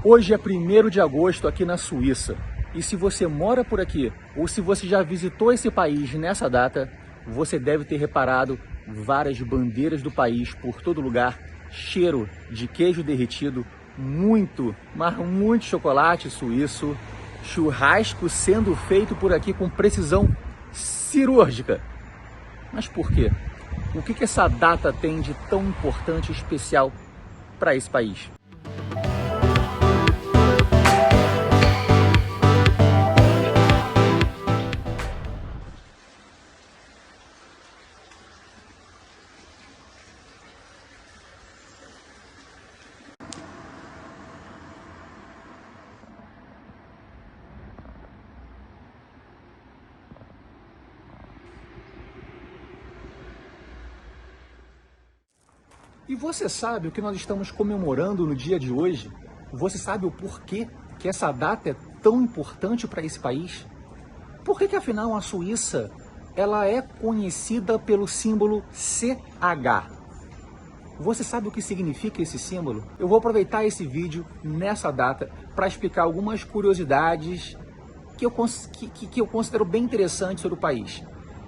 Hoje é 1º de agosto aqui na Suíça, e se você mora por aqui, ou se você já visitou esse país nessa data, você deve ter reparado várias bandeiras do país por todo lugar, cheiro de queijo derretido, mas muito chocolate suíço, churrasco sendo feito por aqui com precisão cirúrgica. Mas por quê? O que essa data tem de tão importante e especial para esse país? E você sabe o que nós estamos comemorando no dia de hoje? Você sabe o porquê que essa data é tão importante para esse país? Por que afinal a Suíça ela é conhecida pelo símbolo CH? Você sabe o que significa esse símbolo? Eu vou aproveitar esse vídeo nessa data para explicar algumas curiosidades que eu considero bem interessantes sobre o país.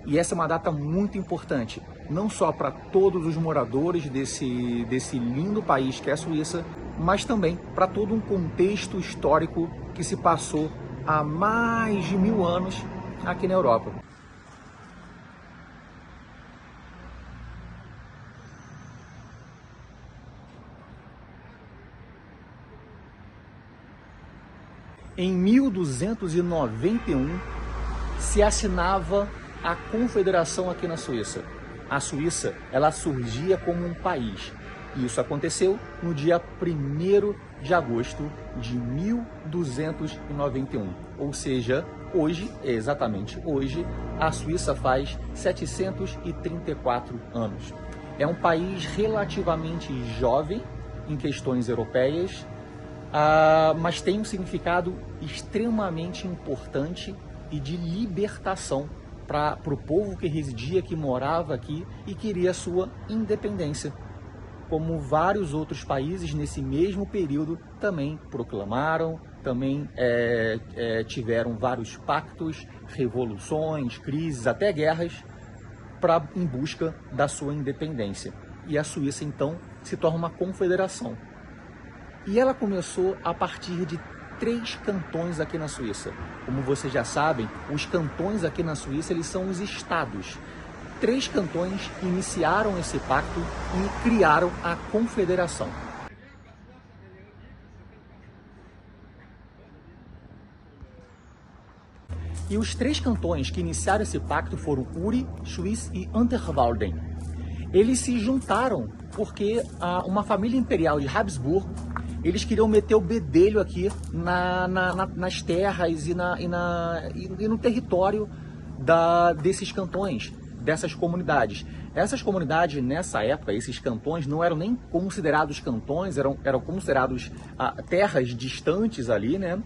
E essa é uma data muito importante, não só para todos os moradores desse lindo país que é a Suíça, mas também para todo um contexto histórico que se passou há mais de 1000 anos aqui na Europa. Em 1291 se assinava a Confederação aqui na Suíça. A Suíça, ela surgia como um país. E isso aconteceu no dia 1º de agosto de 1291. Ou seja, hoje, exatamente hoje, a Suíça faz 734 anos. É um país relativamente jovem em questões europeias, mas tem um significado extremamente importante e de libertação para o povo que residia, que morava aqui e queria sua independência. Como vários outros países nesse mesmo período também proclamaram, também tiveram vários pactos, revoluções, crises, até guerras, em busca da sua independência. E a Suíça então se torna uma confederação. E ela começou a partir de 3 cantões aqui na Suíça. Como vocês já sabem, os cantões aqui na Suíça, eles são os estados. 3 cantões iniciaram esse pacto e criaram a confederação. E os 3 cantões que iniciaram esse pacto foram Uri, Schwyz e Unterwalden. Eles se juntaram porque uma família imperial de Habsburgo, eles queriam meter o bedelho aqui nas terras e no território desses cantões, dessas comunidades. Essas comunidades, nessa época, esses cantões, não eram nem considerados cantões, eram considerados terras distantes ali, né?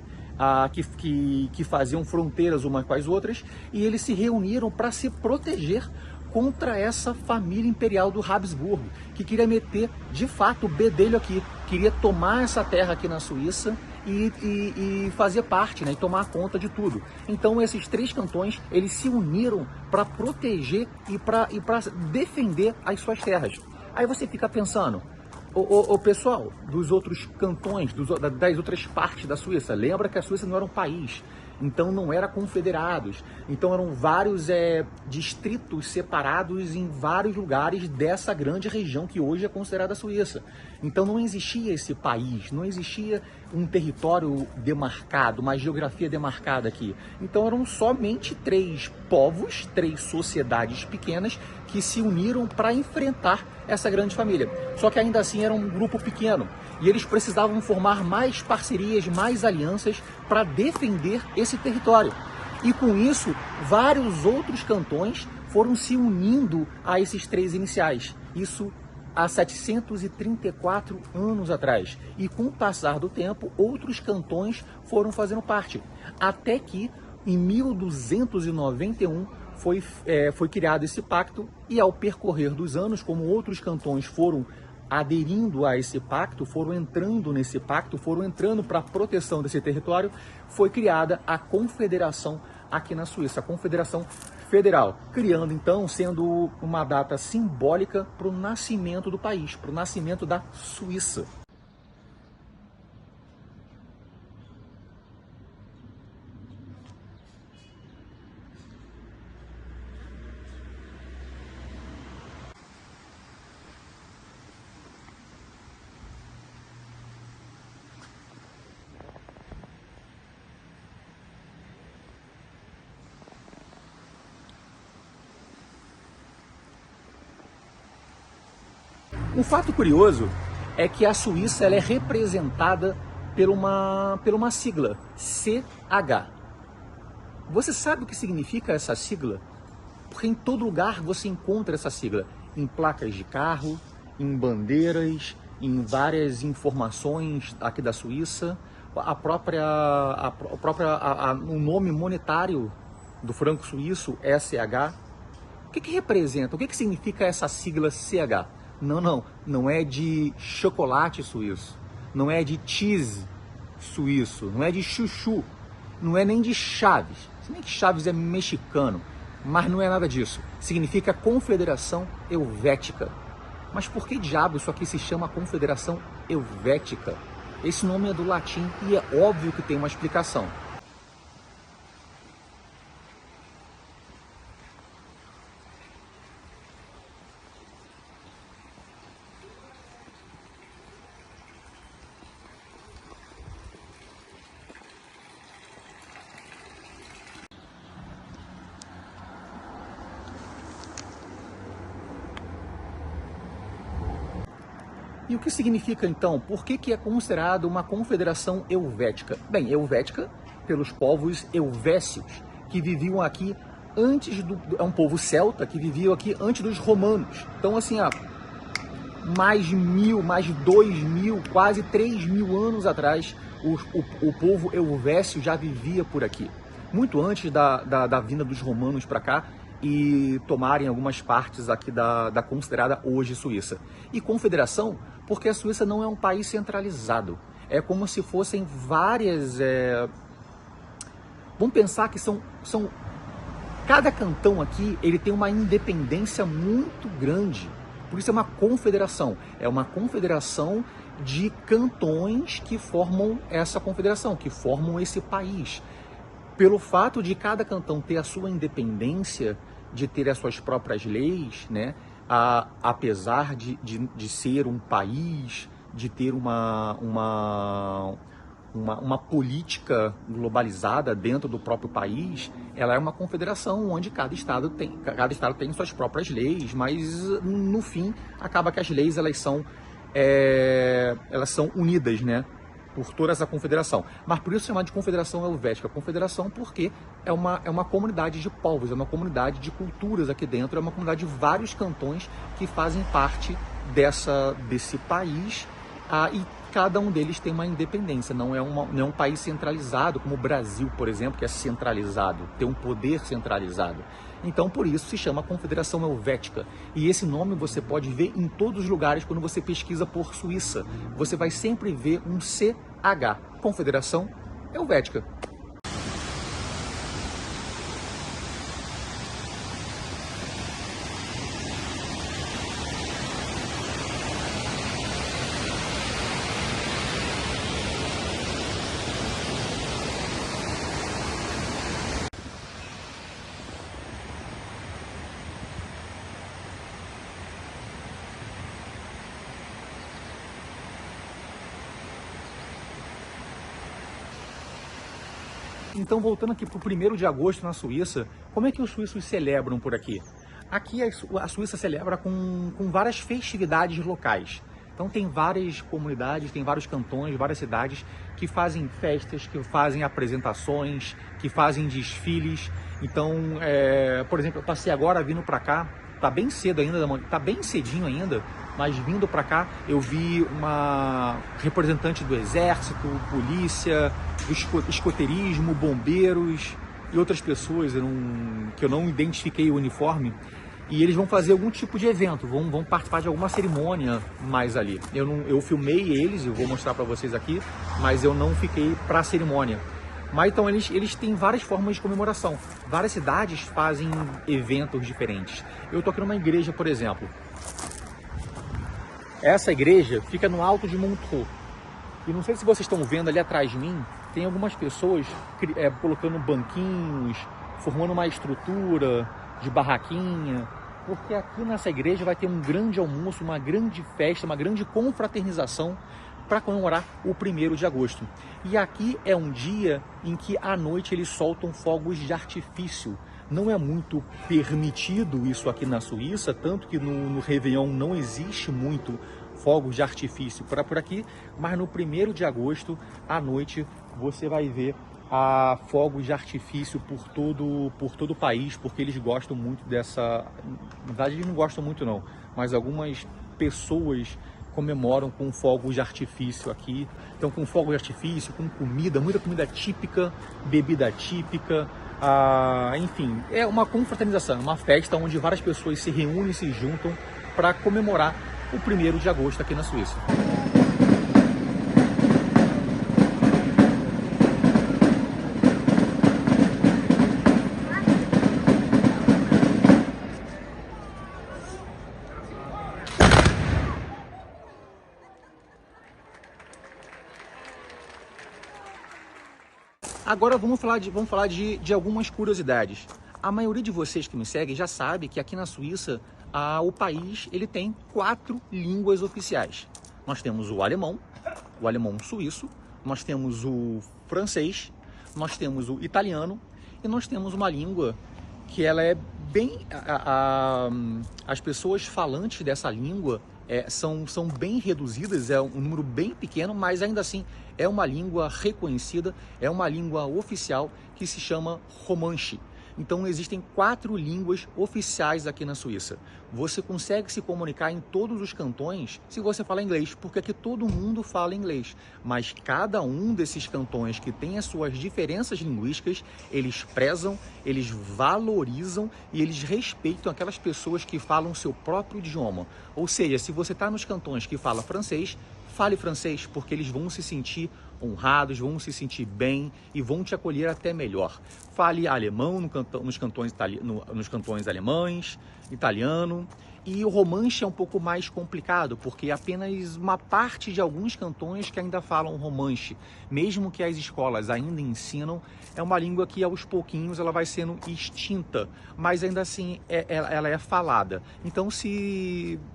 Que faziam fronteiras umas com as outras, e eles se reuniram para se proteger contra essa família imperial do Habsburgo, que queria meter, de fato, o bedelho aqui, queria tomar essa terra aqui na Suíça e fazer parte, né, e tomar conta de tudo. Então esses 3 cantões, eles se uniram para proteger e para defender as suas terras. Aí você fica pensando, o pessoal dos outros cantões, das outras partes da Suíça, lembra que a Suíça não era um país, então não era confederados, então eram vários distritos separados em vários lugares dessa grande região que hoje é considerada a Suíça. Então não existia esse país, não existia um território demarcado, uma geografia demarcada aqui. Então eram somente 3 povos, 3 sociedades pequenas que se uniram para enfrentar essa grande família. Só que ainda assim era um grupo pequeno e eles precisavam formar mais parcerias, mais alianças para defender esse território. E com isso, vários outros cantões foram se unindo a esses 3 iniciais. Isso há 734 anos atrás. E com o passar do tempo, outros cantões foram fazendo parte. Até que, em 1291, foi criado esse pacto, e ao percorrer dos anos, como outros cantões foram aderindo a esse pacto, foram entrando nesse pacto, foram entrando para a proteção desse território, foi criada a Confederação aqui na Suíça, a Confederação Federal, criando então, sendo uma data simbólica para o nascimento do país, para o nascimento da Suíça. Um fato curioso é que a Suíça ela é representada por uma sigla, CH. Você sabe o que significa essa sigla? Porque em todo lugar você encontra essa sigla, em placas de carro, em bandeiras, em várias informações aqui da Suíça, o nome monetário do franco suíço, SH. O que representa? O que significa essa sigla CH? Não é de chocolate suíço, não é de cheese suíço, não é de chuchu, não é nem de Chaves. Se bem que Chaves é mexicano, mas não é nada disso. Significa Confederação Helvética. Mas por que diabo isso aqui se chama Confederação Helvética? Esse nome é do latim e é óbvio que tem uma explicação. E o que significa então? Por que é considerado uma confederação helvética? Bem, helvética pelos povos helvécios, que viviam aqui antes é um povo celta que vivia aqui antes dos romanos. Então assim, mais de 1000, mais de 2000, quase 3000 anos atrás, o povo helvécio já vivia por aqui. Muito antes da vinda dos romanos para cá e tomarem algumas partes aqui da considerada hoje Suíça. E confederação, porque a Suíça não é um país centralizado. É como se fossem várias... Vamos pensar que são... Cada cantão aqui, ele tem uma independência muito grande. Por isso é uma confederação. É uma confederação de cantões que formam essa confederação, que formam esse país. Pelo fato de cada cantão ter a sua independência, de ter as suas próprias leis, né? Apesar de ser um país, de ter uma política globalizada dentro do próprio país, ela é uma confederação onde cada estado tem suas próprias leis, mas no fim acaba que as leis elas são unidas, né? Por toda essa confederação. Mas por isso chamar de Confederação Helvética. Confederação porque é uma comunidade de povos, é uma comunidade de culturas aqui dentro, é uma comunidade de vários cantões que fazem parte desse país, e cada um deles tem uma independência, não é um país centralizado, como o Brasil, por exemplo, que é centralizado, tem um poder centralizado. Então, por isso se chama Confederação Helvética. E esse nome você pode ver em todos os lugares quando você pesquisa por Suíça. Você vai sempre ver um CH, Confederação Helvética. Então, voltando aqui para o 1º de agosto na Suíça, como é que os suíços celebram por aqui? Aqui a Suíça celebra com várias festividades locais. Então tem várias comunidades, tem vários cantões, várias cidades que fazem festas, que fazem apresentações, que fazem desfiles. Então, por exemplo, eu passei agora vindo para cá, tá bem cedo ainda, tá bem cedinho ainda, mas vindo para cá eu vi uma representante do exército, polícia, do escoteirismo, bombeiros e outras pessoas que eu não identifiquei o uniforme. e eles vão fazer algum tipo de evento, vão participar de alguma cerimônia mais ali. Eu filmei eles, eu vou mostrar para vocês aqui, mas eu não fiquei para a cerimônia. Mas então eles têm várias formas de comemoração. Várias cidades fazem eventos diferentes. Eu tô aqui numa igreja, por exemplo. Essa igreja fica no alto de Montreux. E não sei se vocês estão vendo ali atrás de mim, tem algumas pessoas colocando banquinhos, formando uma estrutura de barraquinha, porque aqui nessa igreja vai ter um grande almoço, uma grande festa, uma grande confraternização para comemorar o 1º de agosto. E aqui é um dia em que à noite eles soltam fogos de artifício. Não é muito permitido isso aqui na Suíça, tanto que no Réveillon não existe muito fogos de artifício por aqui, mas no 1º de agosto, à noite, você vai ver fogos de artifício por todo o país, porque eles gostam muito dessa... Na verdade, eles não gostam muito não, mas algumas pessoas comemoram com fogos de artifício aqui. Então, com fogos de artifício, com comida, muita comida típica, bebida típica, enfim, é uma confraternização, uma festa onde várias pessoas se reúnem e se juntam para comemorar o 1º de agosto aqui na Suíça. Agora vamos falar de algumas curiosidades. A maioria de vocês que me seguem já sabe que aqui na Suíça o país ele tem 4 línguas oficiais. Nós temos o alemão suíço, nós temos o francês, nós temos o italiano e nós temos uma língua que ela é bem... as pessoas falantes dessa língua são bem reduzidas, é um número bem pequeno, mas ainda assim é uma língua reconhecida, é uma língua oficial que se chama romanche. Então existem 4 línguas oficiais aqui na Suíça. Você consegue se comunicar em todos os cantões se você fala inglês, porque aqui todo mundo fala inglês. Mas cada um desses cantões que tem as suas diferenças linguísticas, eles prezam, eles valorizam e eles respeitam aquelas pessoas que falam o seu próprio idioma. Ou seja, se você está nos cantões que fala francês, fale francês, porque eles vão se sentir honrados, vão se sentir bem e vão te acolher até melhor. Fale alemão nos cantões alemães, italiano. E o romanche é um pouco mais complicado, porque é apenas uma parte de alguns cantões que ainda falam romanche. Mesmo que as escolas ainda ensinam, é uma língua que aos pouquinhos ela vai sendo extinta, mas ainda assim ela é falada. Então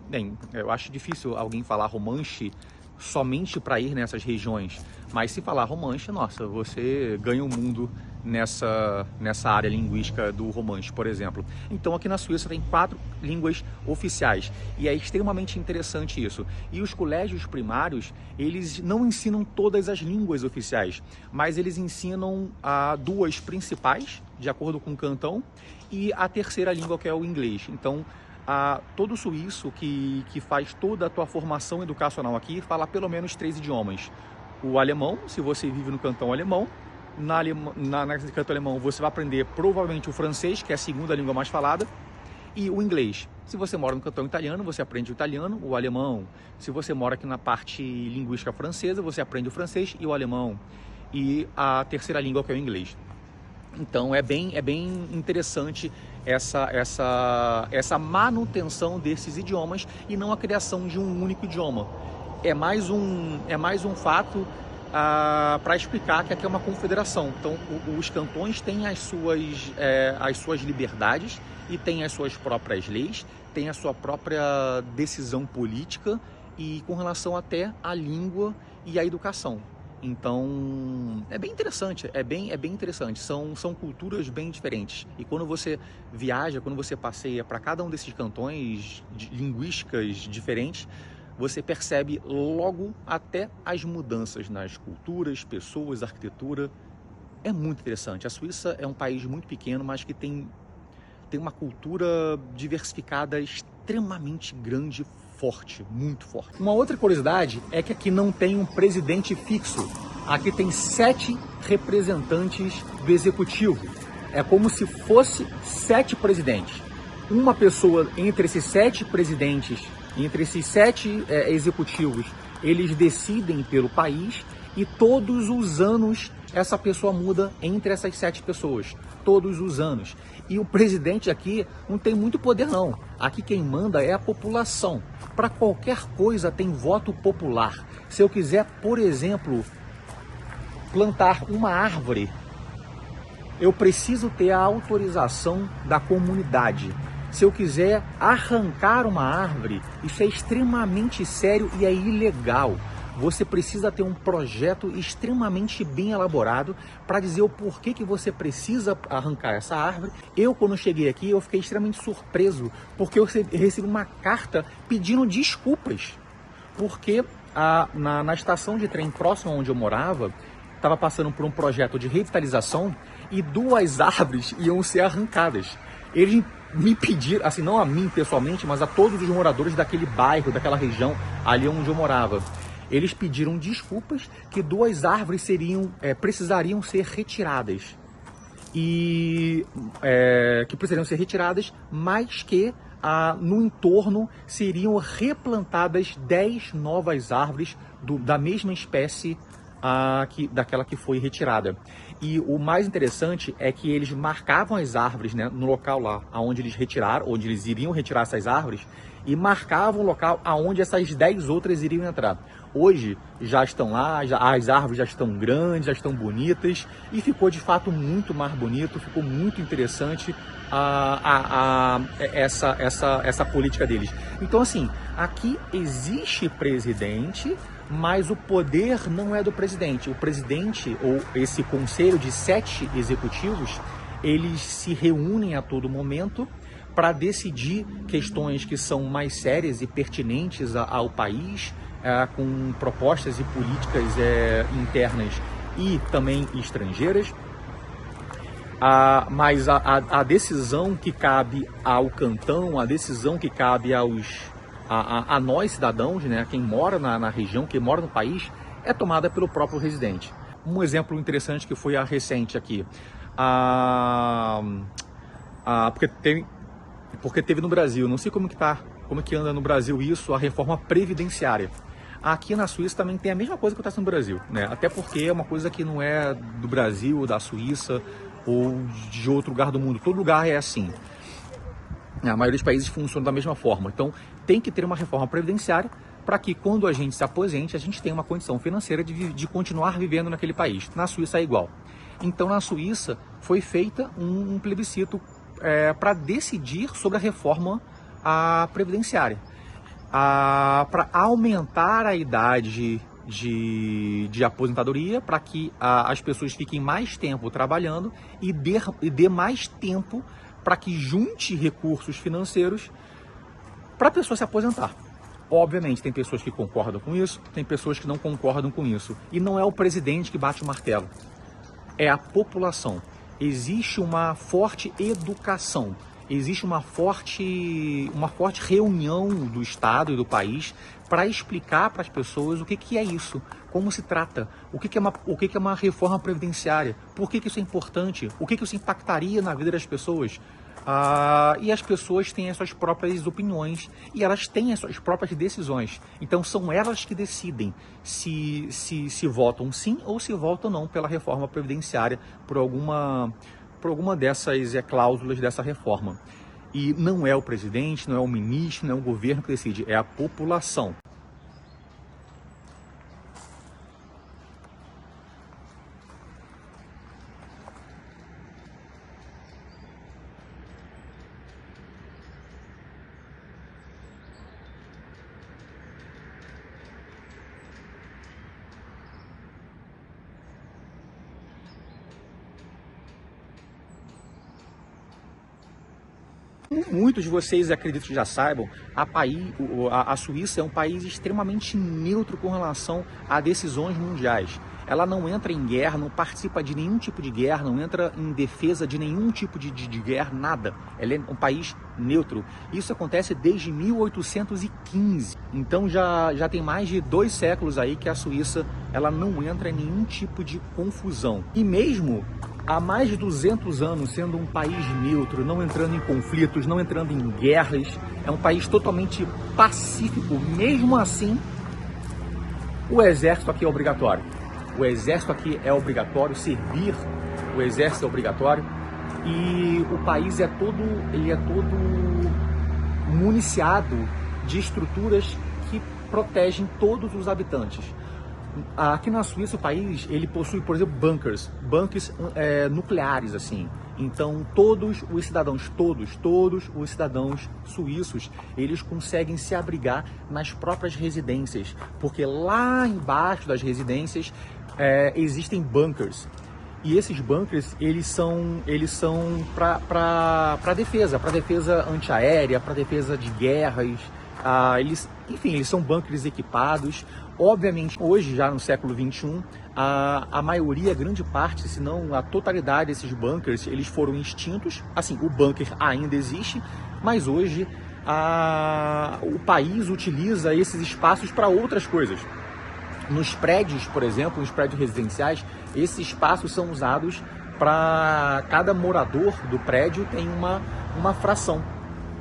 bem, eu acho difícil alguém falar romanche somente para ir nessas regiões, mas se falar romanche, nossa, você ganha o mundo nessa área linguística do romanche, por exemplo. Então aqui na Suíça tem 4 línguas oficiais e é extremamente interessante isso. E os colégios primários, eles não ensinam todas as línguas oficiais, mas eles ensinam 2 principais, de acordo com o cantão, e a terceira língua, que é o inglês. Então todo suíço que faz toda a tua formação educacional aqui fala pelo menos 3 idiomas. O alemão, se você vive no cantão alemão, no cantão alemão você vai aprender provavelmente o francês, que é a segunda língua mais falada, e o inglês. Se você mora no cantão italiano, você aprende o italiano, o alemão. Se você mora aqui na parte linguística francesa, você aprende o francês e o alemão. E a terceira língua, que é o inglês. Então é bem interessante essa manutenção desses idiomas e não a criação de um único idioma. É mais um fato para explicar que aqui é uma confederação. Então os cantões têm as suas liberdades e têm as suas próprias leis, têm a sua própria decisão política e com relação até à língua e à educação. Então é bem interessante, é bem interessante, são culturas bem diferentes. E quando você viaja, quando você passeia para cada um desses cantões linguísticas diferentes, você percebe logo até as mudanças nas culturas, pessoas, arquitetura. É muito interessante. A Suíça é um país muito pequeno, mas que tem uma cultura diversificada extremamente grande, forte, muito forte. Uma outra curiosidade é que aqui não tem um presidente fixo. Aqui tem 7 representantes do executivo. É como se fosse 7 presidentes. uma pessoa entre esses 7 presidentes, entre esses 7 executivos, eles decidem pelo país e todos os anos essa pessoa muda entre essas 7 pessoas. Todos os anos. E o presidente aqui não tem muito poder não. Aqui quem manda é a população. Para qualquer coisa tem voto popular. Se eu quiser, por exemplo, plantar uma árvore, eu preciso ter a autorização da comunidade. Se eu quiser arrancar uma árvore, isso é extremamente sério e é ilegal. Você precisa ter um projeto extremamente bem elaborado para dizer o porquê que você precisa arrancar essa árvore. Eu, quando cheguei aqui, eu fiquei extremamente surpreso, porque eu recebi uma carta pedindo desculpas, porque na estação de trem próxima onde eu morava, estava passando por um projeto de revitalização e 2 árvores iam ser arrancadas. Eles me pediram, assim, não a mim pessoalmente, mas a todos os moradores daquele bairro, daquela região ali onde eu morava. Eles pediram desculpas que 2 árvores precisariam ser retiradas. Que precisariam ser retiradas, mas que no entorno seriam replantadas 10 novas árvores da mesma espécie daquela que foi retirada. E o mais interessante é que eles marcavam as árvores, né, no local lá onde eles retiraram, onde eles iriam retirar essas árvores, e marcavam o local aonde essas 10 outras iriam entrar. Hoje já estão lá, as árvores já estão grandes, já estão bonitas, e ficou de fato muito mais bonito, ficou muito interessante essa política deles. Então, assim, aqui existe presidente, mas o poder não é do presidente. O presidente, ou esse conselho de 7 executivos, eles se reúnem a todo momento para decidir questões que são mais sérias e pertinentes ao país, com propostas e políticas internas e também estrangeiras. Mas a decisão que cabe ao cantão, a decisão que cabe a nós cidadãos, né, quem mora na região, quem mora no país, é tomada pelo próprio residente. Um exemplo interessante que foi a recente aqui, porque teve no Brasil, não sei como que anda no Brasil isso, a reforma previdenciária. Aqui na Suíça também tem a mesma coisa que acontece no Brasil, né? Até porque é uma coisa que não é do Brasil, da Suíça ou de outro lugar do mundo. Todo lugar é assim. A maioria dos países funciona da mesma forma. Então, tem que ter uma reforma previdenciária para que, quando a gente se aposente, a gente tenha uma condição financeira de continuar vivendo naquele país. Na Suíça é igual. Então, na Suíça, foi feita um plebiscito para decidir sobre a reforma previdenciária. Para aumentar a idade de aposentadoria, para que as pessoas fiquem mais tempo trabalhando e dê mais tempo para que junte recursos financeiros para a pessoa se aposentar. Obviamente, tem pessoas que concordam com isso, tem pessoas que não concordam com isso. E não é o presidente que bate o martelo, é a população. Existe uma forte educação, existe uma forte reunião do Estado e do país para explicar para as pessoas o que é isso, como se trata, o que é uma reforma previdenciária, por que isso é importante, o que isso impactaria na vida das pessoas. E as pessoas têm as suas próprias opiniões e elas têm as suas próprias decisões. Então são elas que decidem se votam sim ou se votam não pela reforma previdenciária, por alguma dessas cláusulas dessa reforma. E não é o presidente, não é o ministro, não é o governo que decide, é a população. Muitos de vocês, acredito que já saibam, a Suíça é um país extremamente neutro com relação a decisões mundiais. ela não entra em guerra, não participa de nenhum tipo de guerra, não entra em defesa de nenhum tipo de guerra, nada. Ela é um país neutro. Isso acontece desde 1815. Então já tem mais de 2 séculos aí que a Suíça ela não entra em nenhum tipo de confusão. E mesmo há mais de 200 anos sendo um país neutro, não entrando em conflitos, não entrando em guerras, é um país totalmente pacífico. Mesmo assim, o exército aqui é obrigatório. O exército aqui é obrigatório, servir o exército é obrigatório. E o país é todo municiado de estruturas que protegem todos os habitantes. Aqui na Suíça, o país ele possui, por exemplo, bunkers nucleares, assim. Então, todos os cidadãos suíços, eles conseguem se abrigar nas próprias residências, porque lá embaixo das residências existem bunkers. E esses bunkers, eles são para defesa antiaérea, para defesa de guerras. Eles são bunkers equipados. Obviamente, hoje, já no século XXI, a maioria, grande parte, se não a totalidade desses bunkers, eles foram extintos. Assim, o bunker ainda existe, mas hoje o país utiliza esses espaços para outras coisas. Nos prédios, por exemplo, nos prédios residenciais, esses espaços são usados para cada morador do prédio tem uma fração,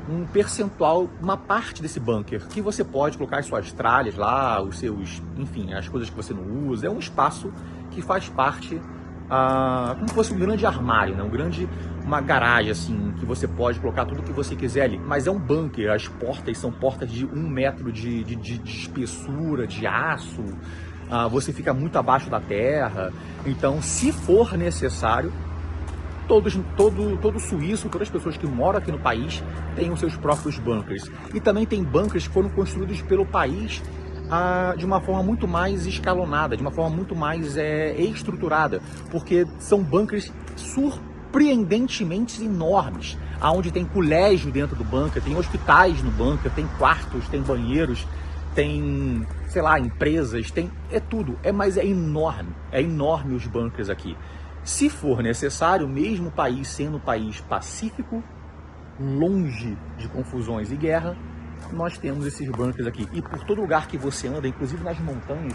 um percentual, uma parte desse bunker, que você pode colocar as suas tralhas lá, os seus, enfim, as coisas que você não usa. É um espaço que faz parte, como se fosse um grande armário, né? Uma garagem, assim, que você pode colocar tudo que você quiser ali. Mas é um bunker, as portas são portas de 1 metro de espessura, de aço. Você fica muito abaixo da terra. Então, se for necessário, todo suíço, todas as pessoas que moram aqui no país têm os seus próprios bunkers. E também tem bunkers que foram construídos pelo país de uma forma muito mais escalonada, de uma forma muito mais estruturada, porque são bunkers surpreendentemente enormes, onde tem colégio dentro do bunker, tem hospitais no bunker, tem quartos, tem banheiros, tem, sei lá, empresas, é tudo, mas é enorme os bunkers aqui. Se for necessário, mesmo o país sendo um país pacífico, longe de confusões e guerra, nós temos esses bunkers aqui. E por todo lugar que você anda, inclusive nas montanhas,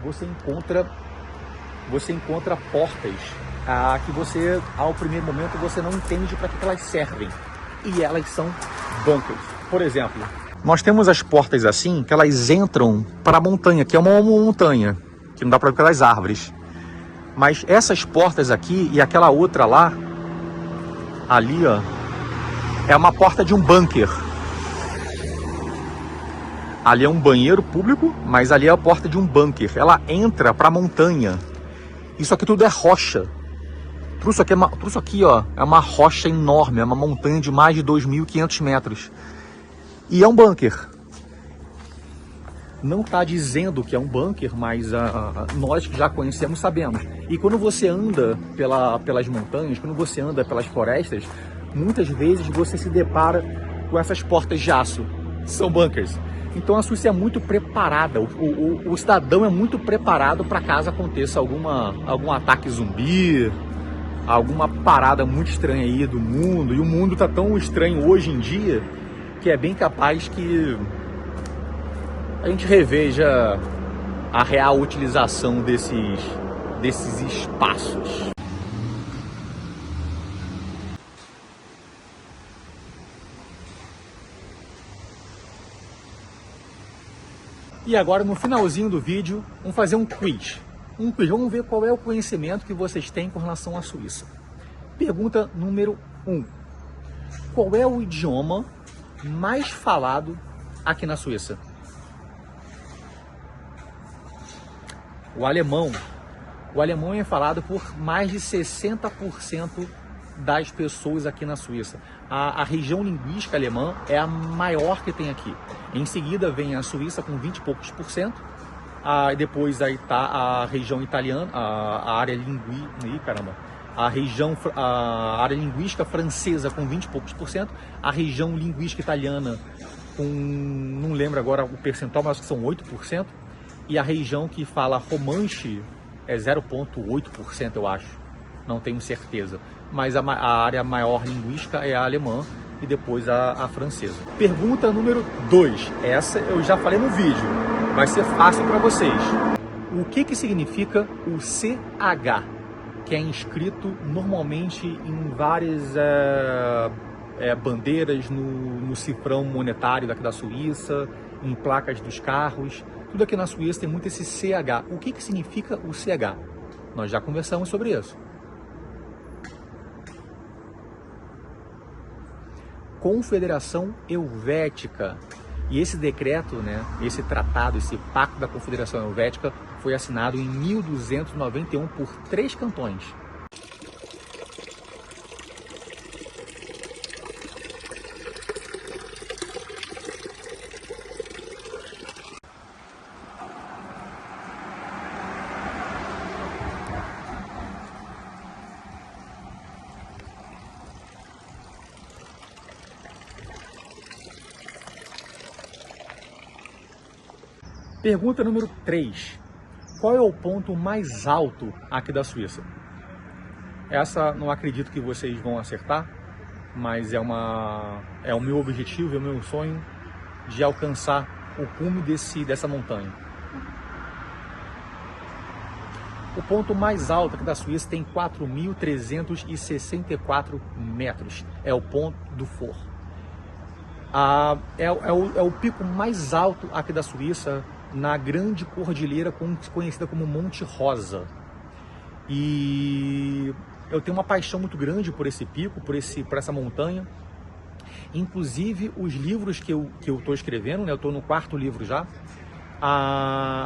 você encontra portas que você, ao primeiro momento, você não entende para que elas servem. E elas são bunkers. Por exemplo, nós temos as portas assim, que elas entram para a montanha, que é uma montanha, que não dá para ver pelas árvores. Mas essas portas aqui e aquela outra lá, ali, ó, é uma porta de um bunker. Ali é um banheiro público, mas ali é a porta de um bunker. Ela entra para a montanha. Isso aqui tudo é rocha. Tudo isso aqui, ó, é uma rocha enorme, é uma montanha de mais de 2.500 metros. E é um bunker. Não está dizendo que é um bunker, mas nós que já conhecemos sabemos. E quando você anda pelas montanhas, quando você anda pelas florestas, muitas vezes você se depara com essas portas de aço. São bunkers. Então a Suíça é muito preparada, o cidadão é muito preparado para caso aconteça algum ataque zumbi, alguma parada muito estranha aí do mundo. E o mundo está tão estranho hoje em dia que é bem capaz que a gente reveja a real utilização desses espaços. E agora, no finalzinho do vídeo, vamos fazer um quiz. Vamos ver qual é o conhecimento que vocês têm com relação à Suíça. Pergunta número 1. Qual é o idioma mais falado aqui na Suíça? O alemão. O alemão é falado por mais de 60% das pessoas aqui na Suíça. A região linguística alemã é a maior que tem aqui. Em seguida vem a Suíça com 20 e poucos por cento. Depois aí tá a região italiana, a área linguística francesa com 20 e poucos por cento. A região linguística italiana com, não lembro agora o percentual, mas acho que são 8%. E a região que fala romanche é 0,8%, eu acho, não tenho certeza. Mas a área maior linguística é a alemã e depois a francesa. Pergunta número 2, essa eu já falei no vídeo, vai ser fácil para vocês. O que significa o CH, que é inscrito normalmente em várias bandeiras no cifrão monetário daqui da Suíça, em placas dos carros, tudo aqui na Suíça tem muito esse CH. O que significa o CH? Nós já conversamos sobre isso. Confederação Helvética. E esse decreto, né, esse tratado, esse pacto da Confederação Helvética foi assinado em 1291 por 3 cantões. Pergunta número 3. Qual é o ponto mais alto aqui da Suíça? Essa não acredito que vocês vão acertar, mas é o meu objetivo, é o meu sonho de alcançar o cume dessa montanha. O ponto mais alto aqui da Suíça tem 4.364 metros. É o ponto do For. É o pico mais alto aqui da Suíça, na grande cordilheira conhecida como Monte Rosa. E eu tenho uma paixão muito grande por esse pico, por essa montanha. Inclusive os livros que eu estou escrevendo, né, eu estou no 4º livro já,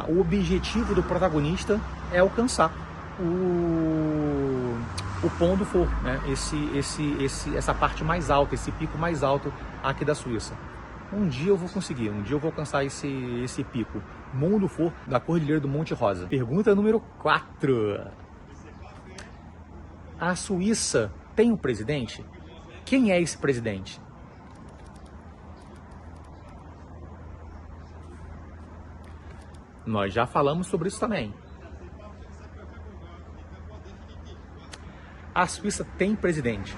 o objetivo do protagonista é alcançar o Pont du Fort, né, essa parte mais alta, esse pico mais alto aqui da Suíça. Um dia eu vou conseguir, um dia eu vou alcançar esse pico, Mont du Fort, da Cordilheira do Monte Rosa. Pergunta número 4. A Suíça tem um presidente? Quem é esse presidente? Nós já falamos sobre isso também. A Suíça tem presidente.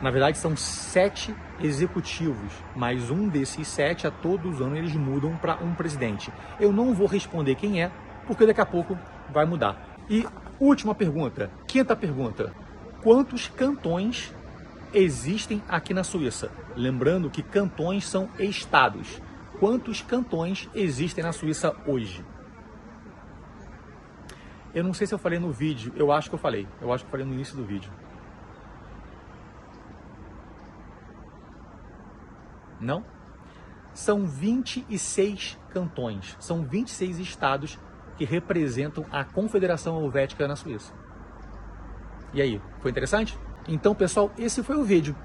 Na verdade, são 7 executivos, mas um desses 7, a todos os anos, eles mudam para um presidente. Eu não vou responder quem é, porque daqui a pouco vai mudar. E última pergunta, 5ª pergunta. Quantos cantões existem aqui na Suíça? Lembrando que cantões são estados. Quantos cantões existem na Suíça hoje? Eu não sei se eu falei no vídeo, eu acho que eu falei. Eu acho que eu falei no início do vídeo. Não? São 26 cantões, são 26 estados que representam a Confederação Helvética na Suíça. E aí, foi interessante? Então, pessoal, esse foi o vídeo.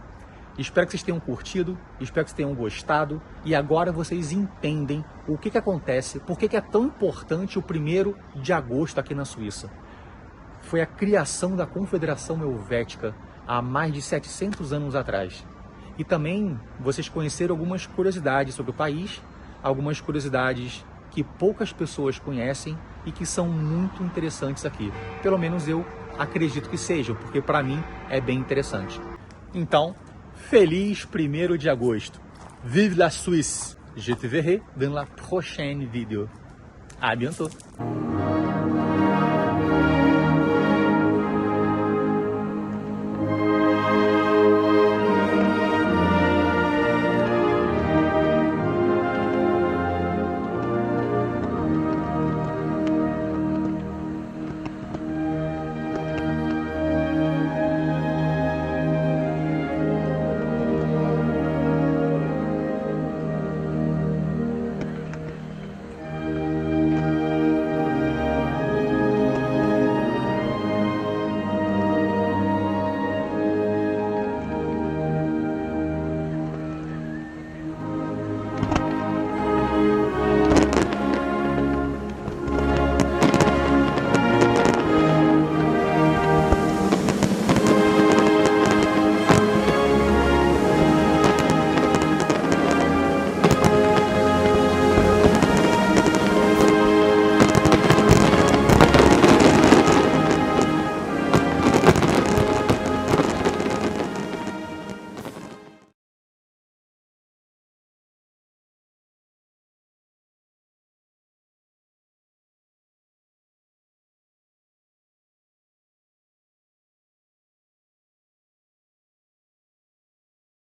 Espero que vocês tenham curtido, espero que vocês tenham gostado e agora vocês entendem o que acontece, por que é tão importante o 1º de agosto aqui na Suíça. Foi a criação da Confederação Helvética há mais de 700 anos atrás. E também vocês conheceram algumas curiosidades sobre o país, algumas curiosidades que poucas pessoas conhecem e que são muito interessantes aqui. Pelo menos eu acredito que sejam, porque para mim é bem interessante. Então, feliz 1º de agosto. Vive la Suisse! Je te verrai dans la prochaine vidéo. À bientôt!